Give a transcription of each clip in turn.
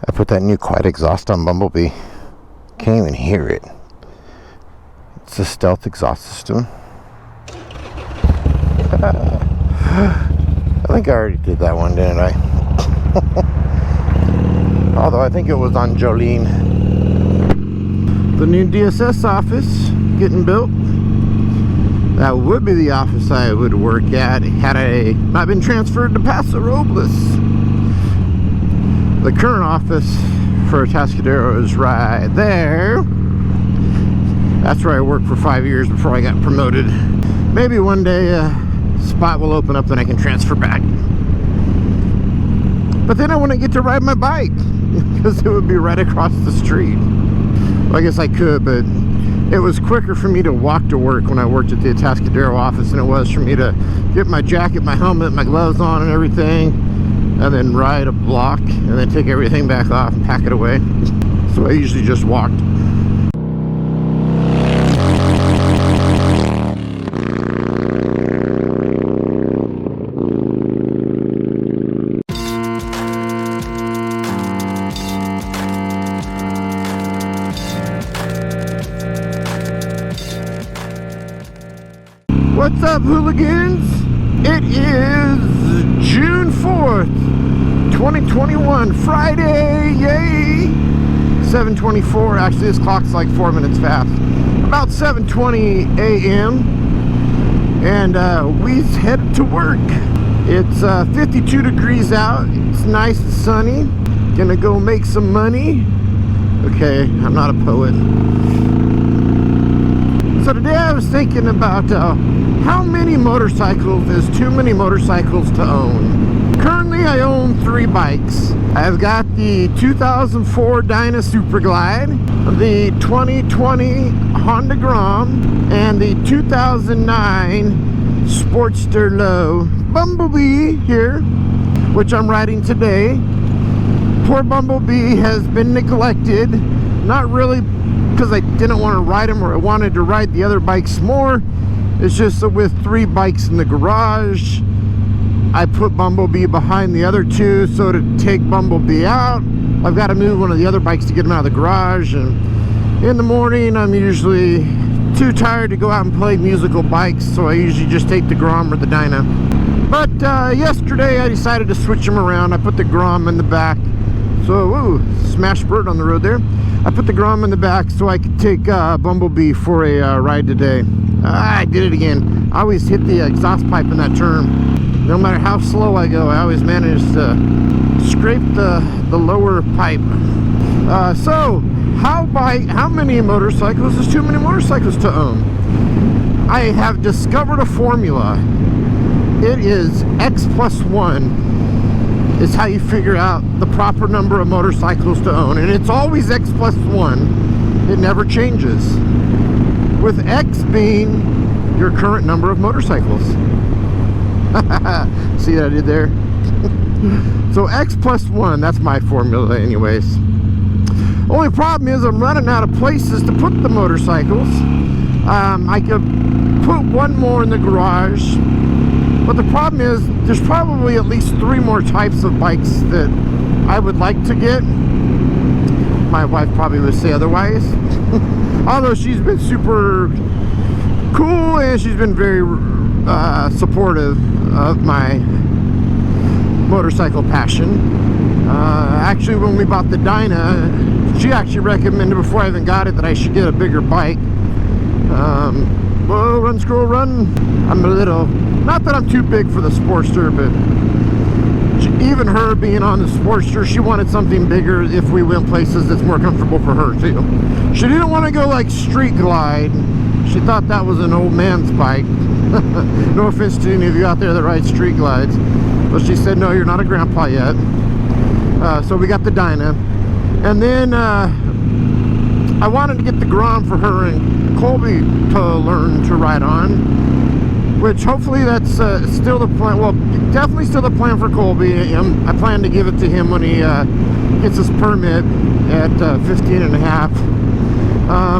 I put that new quiet exhaust on Bumblebee. Can't even hear it. It's a stealth exhaust system. I think I already did that one, didn't I? Although I think it was on Jolene. The new DSS office getting built. That would be the office I would work at had I not been transferred to Paso Robles. The current office for Atascadero is right there. That's where I worked for 5 years before I got promoted. Maybe one day a spot will open up that I can transfer back. But then I wouldn't get to ride my bike because it would be right across the street. Well, I guess I could, but it was quicker for me to walk to work when I worked at the Atascadero office than it was for me to get my jacket, my helmet, my gloves on and everything, and then ride a block and then take everything back off and pack it away. So I usually just walked. What's up, hooligans? It is June 4th, 2021, Friday, yay! 7:24, actually this clock's like 4 minutes fast. About 7:20 a.m. and we head to work. It's 52 degrees out, it's nice and sunny. Gonna go make some money. Okay, I'm not a poet. So today I was thinking about how many motorcycles is too many motorcycles to own. Currently I own 3 bikes. I've got the 2004 Dyna Super Glide, the 2020 Honda Grom, and the 2009 Sportster Low Bumblebee here, which I'm riding today. Poor Bumblebee has been neglected. Not really because I didn't want to ride them or I wanted to ride the other bikes more. It's just that with 3 bikes in the garage, I put Bumblebee behind the other 2, so to take Bumblebee out, I've got to move one of the other bikes to get them out of the garage. And in the morning I'm usually too tired to go out and play musical bikes, so I usually just take the Grom or the Dyna. But yesterday I decided to switch them around. I put the Grom in the back. So, ooh, smashed bird on the road there. I put the Grom in the back so I could take Bumblebee for a ride today. I did it again. I always hit the exhaust pipe in that turn. No matter how slow I go, I always manage to scrape the lower pipe. So, how many motorcycles is too many motorcycles to own? I have discovered a formula. It is X+1. Is how you figure out the proper number of motorcycles to own, and it's always X+1. It never changes, with X being your current number of motorcycles. See what I did there? So X+1, that's my formula anyways. Only problem is I'm running out of places to put the motorcycles. I could put one more in the garage, but the problem is there's probably at least 3 more types of bikes that I would like to get. My wife probably would say otherwise. Although she's been super cool and she's been very supportive of my motorcycle passion. Actually, when we bought the Dyna, she actually recommended before I even got it that I should get a bigger bike. Whoa, run, squirrel, run. I'm a little, not that I'm too big for the Sportster, but even her being on the Sportster, she wanted something bigger if we went places that's more comfortable for her too. She didn't want to go like street glide. She thought that was an old man's bike. No offense to any of you out there that ride street glides, but she said, no, you're not a grandpa yet. So we got the Dyna. And then I wanted to get the Grom for her and Colby to learn to ride on, which hopefully that's still the plan. Well, definitely still the plan for Colby. I plan to give it to him when he gets his permit at 15 and a half.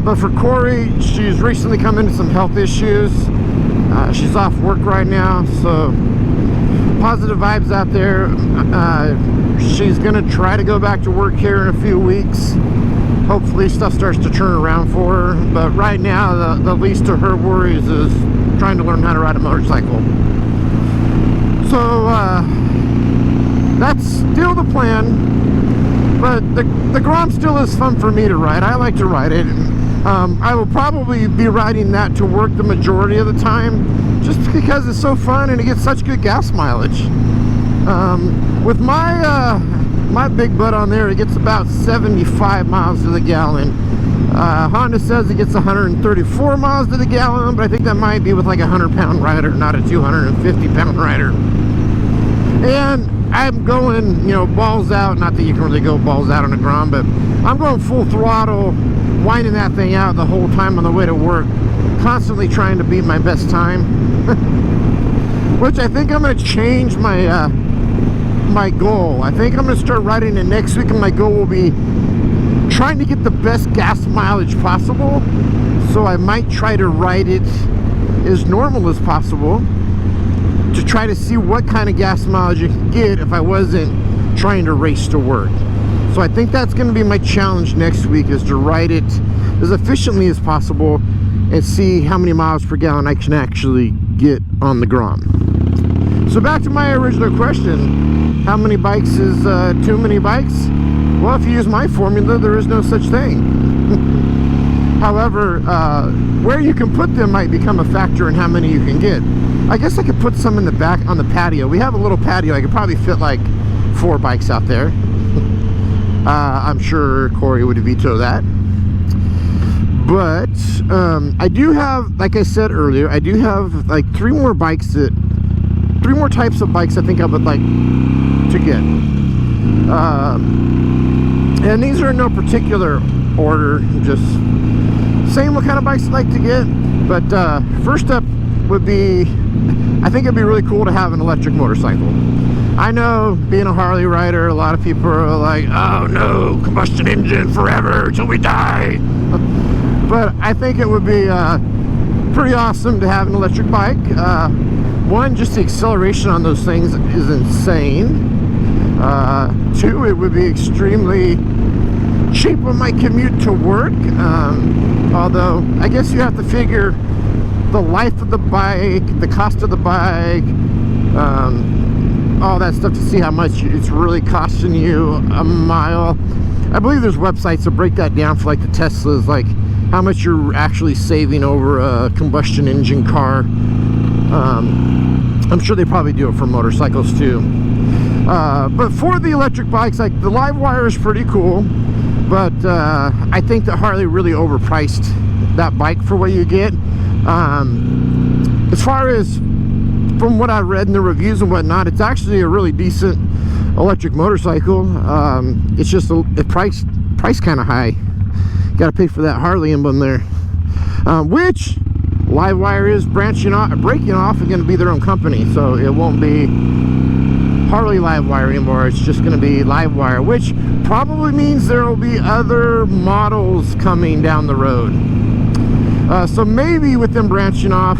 But for Corey, she's recently come into some health issues. She's off work right now, so positive vibes out there. She's gonna try to go back to work here in a few weeks. Hopefully stuff starts to turn around for her, but right now the least of her worries is trying to learn how to ride a motorcycle. So that's still the plan, but the Grom still is fun for me to ride. I like to ride it. I will probably be riding that to work the majority of the time, just because it's so fun and it gets such good gas mileage. With my big butt on there, it gets about 75 miles to the gallon. Honda says it gets 134 miles to the gallon, but I think that might be with like a 100-pound rider, not a 250-pound rider. And I'm going, you know, balls out. Not that you can really go balls out on the Grom, but I'm going full throttle, winding that thing out the whole time on the way to work, constantly trying to beat my best time. Which I think I'm going to change my my goal. I think I'm going to start riding it next week, and my goal will be trying to get the best gas mileage possible. So I might try to ride it as normal as possible to try to see what kind of gas mileage you can get if I wasn't trying to race to work. So I think that's going to be my challenge next week, is to ride it as efficiently as possible and see how many miles per gallon I can actually get on the Grom. So back to my original question, how many bikes is too many bikes? Well, if you use my formula, there is no such thing. However, where you can put them might become a factor in how many you can get. I guess I could put some in the back on the patio. We have a little patio. I could probably fit like 4 bikes out there. I'm sure Corey would veto that. But I do have, like I said earlier, I do have like 3 more types of bikes I think I would like to get. And these are in no particular order, just saying what kind of bikes I'd like to get. But first up would be, I think it'd be really cool to have an electric motorcycle. I know, being a Harley rider, a lot of people are like, oh no, combustion engine forever until we die. But I think it would be pretty awesome to have an electric bike. One, just the acceleration on those things is insane. 2, it would be extremely cheap on my commute to work. Although, I guess you have to figure the life of the bike, the cost of the bike, all that stuff to see how much it's really costing you a mile. I believe there's websites that break that down for like the Teslas, like how much you're actually saving over a combustion engine car. I'm sure they probably do it for motorcycles too. But for the electric bikes, like the Livewire is pretty cool, but I think that Harley really overpriced that bike for what you get. As far as from what I read in the reviews and whatnot, it's actually a really decent electric motorcycle. It's just the price kind of high. Got to pay for that Harley emblem there, which Livewire is breaking off and going to be their own company, so it won't be Harley Livewire anymore. It's just going to be Livewire, which probably means there will be other models coming down the road. So maybe with them branching off,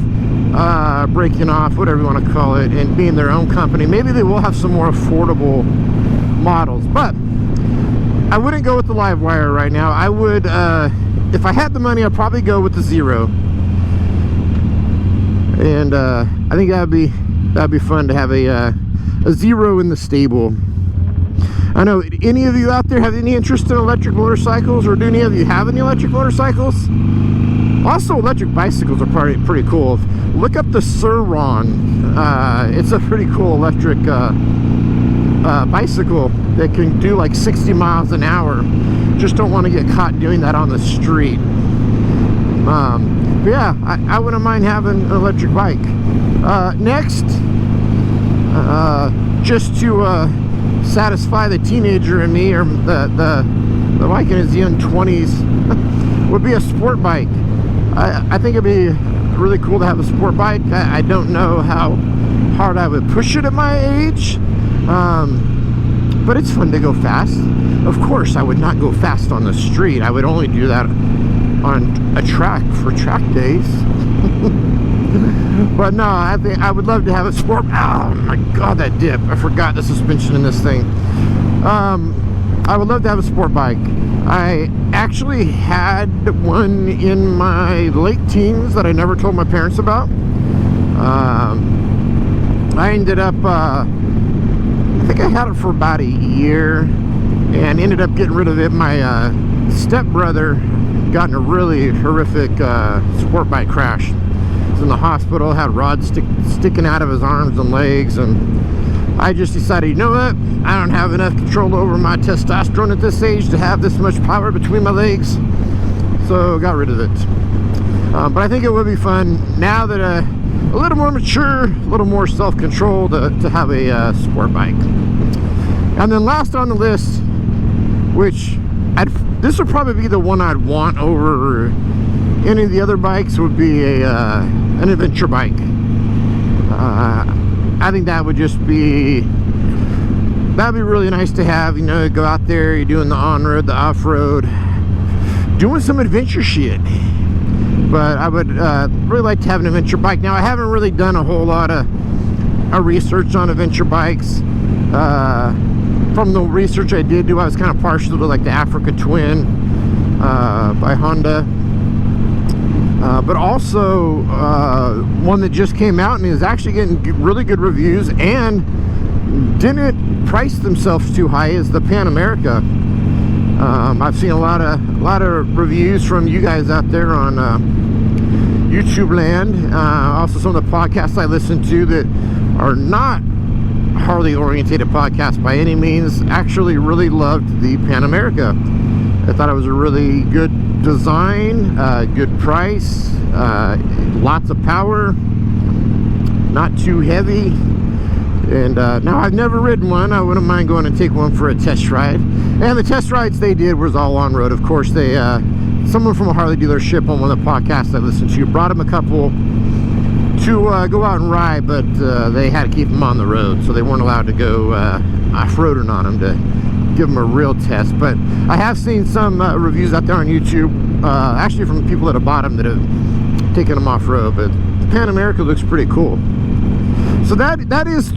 breaking off, whatever you want to call it, and being their own company, maybe they will have some more affordable models. But I wouldn't go with the Livewire right now. I would, if I had the money, I'd probably go with the Zero. And I think that'd be fun to have a Zero in the stable. I know, any of you out there have any interest in electric motorcycles, or do any of you have any electric motorcycles? Also, electric bicycles are pretty cool. Look up the Sur-Ron. It's a pretty cool electric bicycle that can do like 60 miles an hour. Just don't want to get caught doing that on the street. But yeah, I wouldn't mind having an electric bike. Next, just to satisfy the teenager in me, or the bike in his young 20s, would be a sport bike. I think it'd be really cool to have a sport bike. I don't know how hard I would push it at my age, but it's fun to go fast. Of course, I would not go fast on the street. I would only do that on a track for track days. But no, I think I would love to have a sport. Oh my god, that dip! I forgot the suspension in this thing. I would love to have a sport bike. I actually had one in my late teens that I never told my parents about. I ended up, I think I had it for about a year and ended up getting rid of it. My stepbrother got in a really horrific sport bike crash. He was in the hospital, had rods sticking out of his arms and legs, and I just decided, you know what, I don't have enough control over my testosterone at this age to have this much power between my legs, so got rid of it. But I think it would be fun now that a little more mature, a little more self-control to have a sport bike. And then last on the list, which this would probably be the one I'd want over any of the other bikes, would be an adventure bike. I think that would just be, that'd be really nice to have. You know, go out there, you're doing the on-road, the off-road, doing some adventure shit. But I would really like to have an adventure bike. Now, I haven't really done a whole lot of research on adventure bikes. From the research I did do, I was kind of partial to like the Africa Twin by Honda. But also one that just came out and is actually getting really good reviews and didn't price themselves too high is the Pan America. I've seen a lot of reviews from you guys out there on YouTube land. Also some of the podcasts I listen to that are not Harley oriented podcasts by any means actually really loved the Pan America. I thought it was a really good design, good price, lots of power, not too heavy. And now I've never ridden one. I wouldn't mind going and take one for a test ride. And the test rides they did was all on road. Of course, they someone from a Harley dealership on one of the podcasts I listened to brought them a couple to go out and ride, but they had to keep them on the road, so they weren't allowed to go off-roading on them to give them a real test. But I have seen some reviews out there on YouTube, actually from people that have bought them that have taken them off-road. But the Pan America looks pretty cool. So that is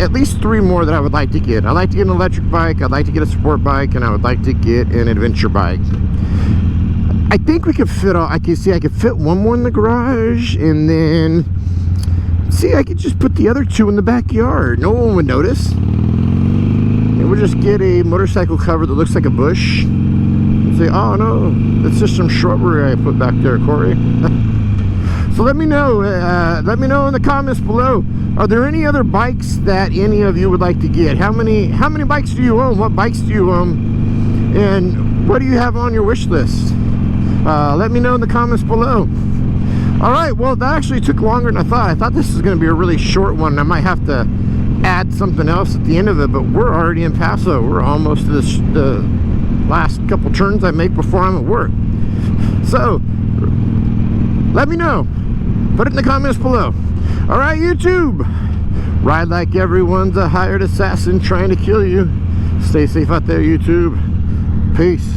at least three more that I would like to get. I'd like to get an electric bike, I'd like to get a sport bike, and I would like to get an adventure bike. I think we could fit all, I could fit one more in the garage, and then see, I could just put the other two in the backyard. No one would notice. And we'll just get a motorcycle cover that looks like a bush and say, oh no, that's just some shrubbery I put back there, Corey. So let me know in the comments below, are there any other bikes that any of you would like to get? How many bikes do you own? What bikes do you own? And what do you have on your wish list? Let me know in the comments below. Alright, well, that actually took longer than I thought. I thought this was going to be a really short one. I might have to add something else at the end of it, but we're already in Paso. We're almost to the last couple turns I make before I'm at work. So, let me know. Put it in the comments below. Alright, YouTube. Ride like everyone's a hired assassin trying to kill you. Stay safe out there, YouTube. Peace.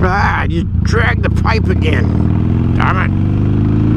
Ah, I just dragged the pipe again. Damn it.